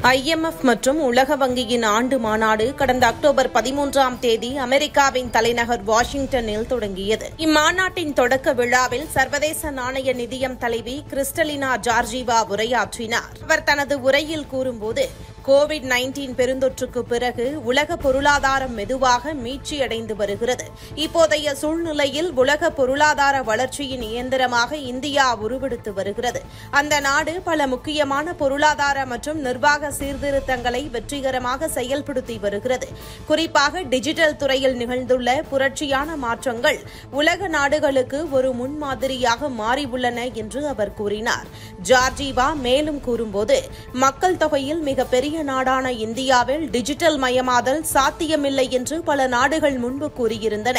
IMF மற்றும் உலக வங்கியின் ஆண்டு மாநாடு கடந்த அக்டோபர் 13ஆம் தேதி அமெரிக்காவின் தலைநகர் வாஷிங்டனில் தொடங்கியது. இம்மாநாட்டின் தொடக்க விழாவில் சர்வதேச நாணய நிதியம் தலைவி கிறிஸ்டலினா ஜார்ஜிவா உரையாற்றினார். அவர் தனது உரையில் கூறும்போது, கோவிட்-19 பெருந்தொற்றுக்கு பிறகு உலக பொருளாதாரம் மெதுவாக மீட்சியடைந்து வருகிறது. இப்போதைய சூழ்நிலையில் உலக பொருளாதார வளர்ச்சியின் இயந்திரமாக இந்தியா உருவெடுத்து வருகிறது. அந்த நாடு பல முக்கியமான பொருளாதார மற்றும் நிர்வாக சீர்திருத்தங்களை வெற்றிகரமாக செயல்படுத்தி வருகிறது. குறிப்பாக டிஜிட்டல் துறையில் நிகழ்ந்துள்ள புரட்சியான மாற்றங்கள் உலக நாடுகளுக்கு ஒரு முன்மாதிரியாக மாறியுள்ளன என்று அவர் கூறினார். ஜார்ஜிவா மேலும் கூறும்போது, மக்கள் தொகையில் மிகப்பெரிய நாடான இந்தியாவில் டிஜிட்டல் மயமாதல் சாத்தியமில்லை என்று பல நாடுகள் முன்பு கூறியிருந்தன.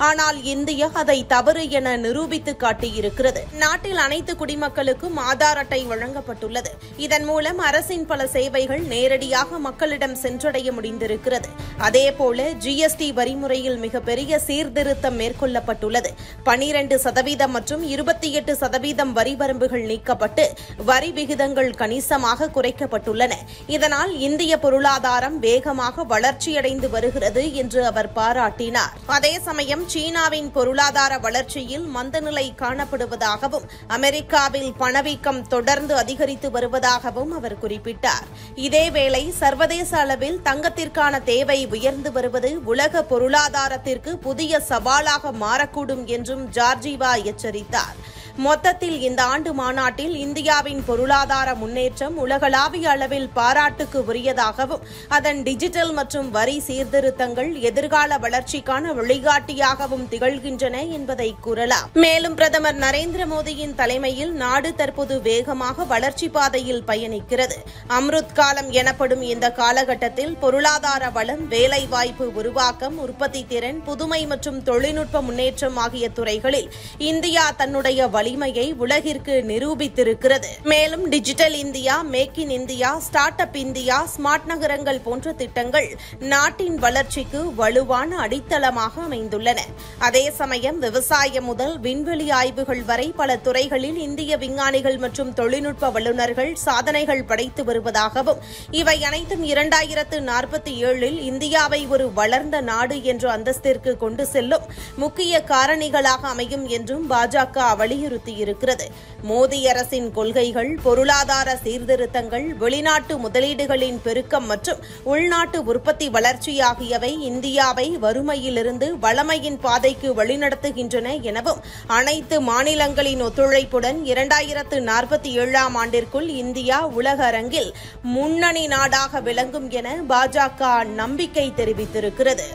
ஆனால் இந்தியா அதை தவறு என நிரூபித்து காட்டியிருக்கிறது. நாட்டில் அனைத்து குடிமக்களுக்கும் ஆதார் அட்டை வழங்கப்பட்டுள்ளது. இதன் மூலம் அரசின் பல சேவைகள் நேரடியாக மக்களிடம் சென்றடைய முடிந்திருக்கிறது. அதேபோல GST வரிமுறையில் மிகப்பெரிய சீர்திருத்தம் மேற்கொள்ளப்பட்டுள்ளது. 12% மற்றும் 28% வரி வரம்புகள் நீக்கப்பட்டு வரி விகிதங்கள் கணிசமாக குறைக்கப்பட்டுள்ளன. இதனால் இந்திய பொருளாதாரம் வேகமாக வளர்ச்சியடைந்து வருகிறது என்று அவர் பாராட்டினார். அதே சமயம் சீனாவின் பொருளாதார வளர்ச்சியில் மந்தநிலை காணப்படுவதாகவும் அமெரிக்காவில் பணவீக்கம் தொடர்ந்து அதிகரித்து வருவதாகவும் அவர் குறிப்பிட்டார். இதேவேளை சர்வதேச அளவில் தங்கத்திற்கான தேவை உயர்ந்து வருவது உலக பொருளாதாரத்திற்கு புதிய சவாலாக மாறக்கூடும் என்றும் ஜார்ஜிவா எச்சரித்தார். மொத்தத்தில் இந்த ஆண்டு மாநாட்டில் இந்தியாவின் பொருளாதார முன்னேற்றம் உலகளாவிய அளவில் பாராட்டுக்கு உரியதாகவும் அதன் டிஜிட்டல் மற்றும் வரி சீர்திருத்தங்கள் எதிர்கால வளர்ச்சிக்கான வழிகாட்டியாகவும் திகழ்கின்றன என்பதை கூறலாம். மேலும் பிரதமர் நரேந்திர மோடியின் தலைமையில் நாடு தற்போது வேகமாக வளர்ச்சி பாதையில் பயணிக்கிறது. அம்ருத் காலம் எனப்படும் இந்த காலகட்டத்தில் பொருளாதார வளம், வேலைவாய்ப்பு உருவாக்கம், உற்பத்தி திறன், புதுமை மற்றும் தொழில்நுட்ப முன்னேற்றம் ஆகிய துறைகளில் இந்தியா தன்னுடைய வலிமையை உலகிற்கு நிரூபித்திருக்கிறது. மேலும் digital India, make in India, start up India, smart நகரங்கள் போன்ற திட்டங்கள் நாட்டின் வளர்ச்சிக்கு வலுவான அடித்தளமாக அமைந்துள்ளன. அதே சமயம் விவசாயம் முதல் விண்வெளி ஆய்வுகள் வரை பல துறைகளில் இந்திய விஞ்ஞானிகள் மற்றும் தொழில்நுட்ப வல்லுநர்கள் சாதனைகள் படைத்து வருவதாகவும் இவை அனைத்தும் 2047இல் இந்தியாவை ஒரு வளர்ந்த நாடு என்ற அந்தஸ்திற்கு கொண்டு செல்லும் முக்கிய காரணிகளாக அமையும் என்றும் பாஜக வலியுறுத்தியிருக்கிறது. மோடி அரசின் கொள்கைகள், பொருளாதார சீர்திருத்தங்கள், வெளிநாட்டு முதலீடுகளின் பெருக்கம் மற்றும் உள்நாட்டு உற்பத்தி வளர்ச்சி ஆகியவை இந்தியாவை வறுமையிலிருந்து வளமையின் பாதைக்கு வழிநடத்துகின்றன எனவும் அனைத்து மாநிலங்களின் ஒத்துழைப்புடன் 2047ஆம் ஆண்டிற்குள் இந்தியா உலக அரங்கில் முன்னணி நாடாக விளங்கும் என பாஜக நம்பிக்கை தெரிவித்திருக்கிறது.